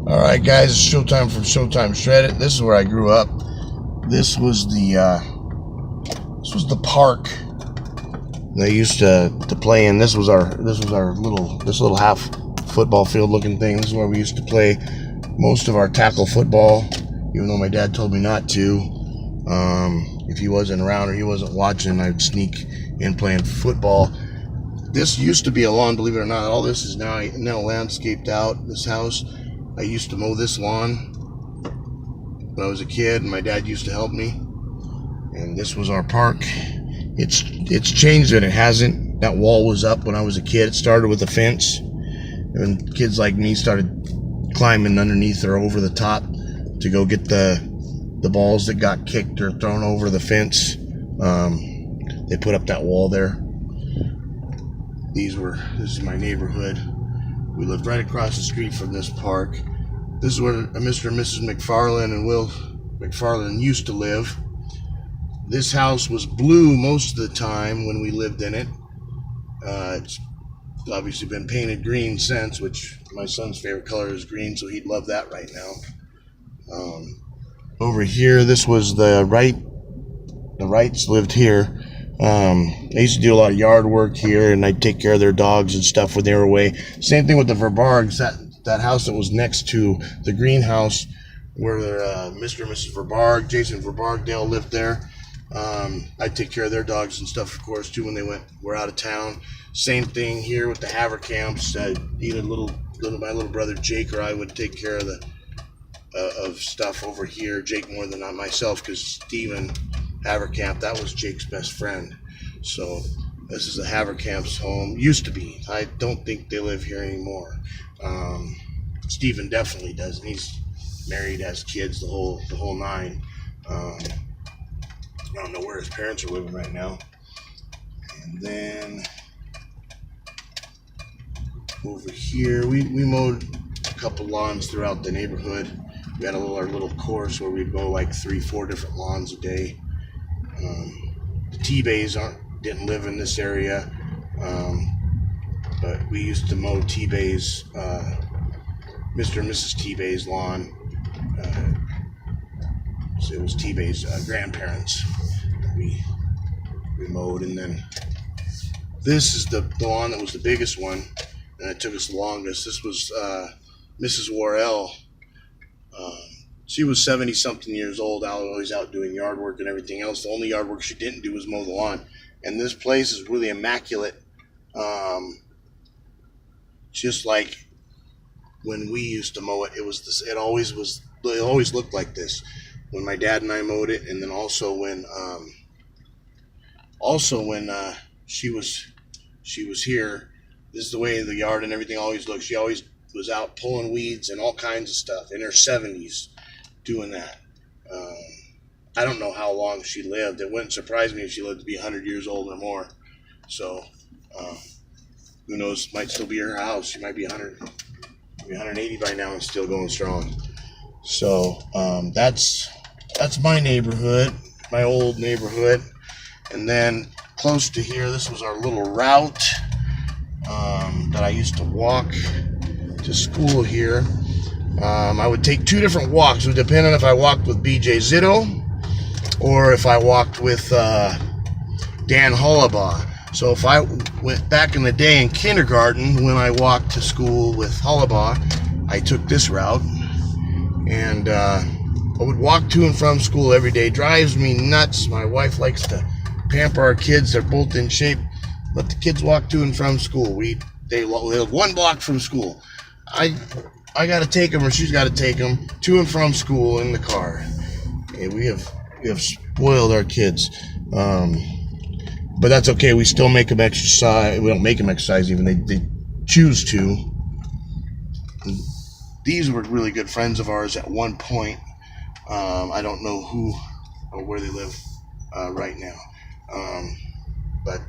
All right, guys, it's showtime from Showtime Shredded. This is where I grew up. This was the park they used to play in. This was our little half football field looking thing. This is where we used to play most of our tackle football, even though my dad told me not to. If he wasn't around or he wasn't watching, I'd sneak in playing football. This used to be a lawn, believe it or not. All this is now landscaped out. This house, I used to mow this lawn when I was a kid, and my dad used to help me. And this was our park. It's changed, and it hasn't. That wall was up when I was a kid. It started with a fence, and kids like me started climbing underneath or over the top to go get the balls that got kicked or thrown over the fence. They put up that wall there. This is my neighborhood. We lived right across the street from this park. This is where Mr. and Mrs. McFarland and Will McFarland used to live. This house was blue most of the time when we lived in it. It's obviously been painted green since, which my son's favorite color is green, so he'd love that right now. Over here, this was the Wrights lived here. I used to do a lot of yard work here, and I'd take care of their dogs and stuff when they were away. Same thing with the Verbargs. That house that was next to the greenhouse where Mr. and Mrs. Verbarg, Jason Verbargdale lived there. I'd take care of their dogs and stuff, of course, too, when they were out of town. Same thing here with the Haverkamps. Either my little brother Jake or I would take care of of stuff over here. Jake more than myself, because Steven Haverkamp, that was Jake's best friend. So this is the Haverkamp's home. Used to be. I don't think they live here anymore. Steven definitely does, and he's married, has kids, the whole nine. I don't know where his parents are living right now. And then over here, we mowed a couple lawns throughout the neighborhood. We had our little course where we'd mow like 3-4 different lawns a day. The T-Bays didn't live in this area, but we used to mow T-Bay's, Mr. and Mrs. T-Bay's lawn. So it was T-Bay's grandparents that we mowed. And then this is the lawn that was the biggest one, and it took us the longest. This was Mrs. Worrell. She was 70-something years old, always out doing yard work and everything else. The only yard work she didn't do was mow the lawn. And this place is really immaculate. Just like when we used to mow it, it always looked like this when my dad and I mowed it, and then also when she was here. This is the way the yard and everything always looked. She always was out pulling weeds and all kinds of stuff in her 70s doing that. I don't know how long she lived. It wouldn't surprise me if she lived to be 100 years old or more. So who knows, might still be her house. She might be 100, maybe 180 by now and still going strong. So that's my neighborhood, my old neighborhood. And then close to here, this was our little route that I used to walk to school here. I would take 2 different walks. It would depend on if I walked with BJ Zitto or if I walked with Dan Hollabaugh. So if I went back in the day in kindergarten, when I walked to school with Hollabaugh, I took this route, and I would walk to and from school every day. Drives me nuts. My wife likes to pamper our kids. They're both in shape. Let the kids walk to and from school. They live 1 block from school. I got to take them, or she's got to take them to and from school in the car. And we have spoiled our kids, but that's okay. We still make them exercise. We don't make them exercise even. They choose to. These were really good friends of ours at one point. I don't know who or where they live right now, but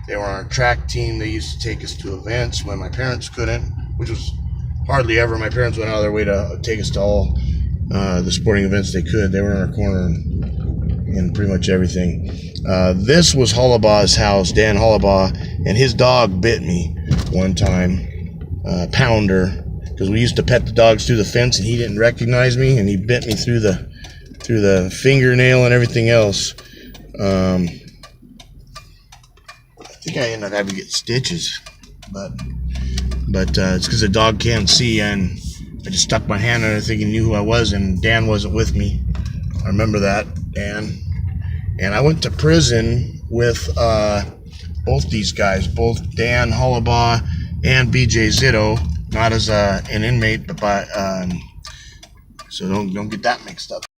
they were on our track team. They used to take us to events when my parents couldn't, which was hardly ever. My parents went out of their way to take us to all the sporting events they could. They were in our corner and pretty much everything. This was Hollabaugh's house, Dan Hollabaugh, and his dog bit me one time. Pounder. because we used to pet the dogs through the fence, and he didn't recognize me, and he bit me through the fingernail and everything else. I think I ended up having to get stitches, but it's because the dog can't see, and I just stuck my hand in it thinking he knew who I was, and Dan wasn't with me. I remember that. And I went to prison with both these guys, both Dan Hollabaugh and BJ Zitto, not as an inmate, but so don't get that mixed up.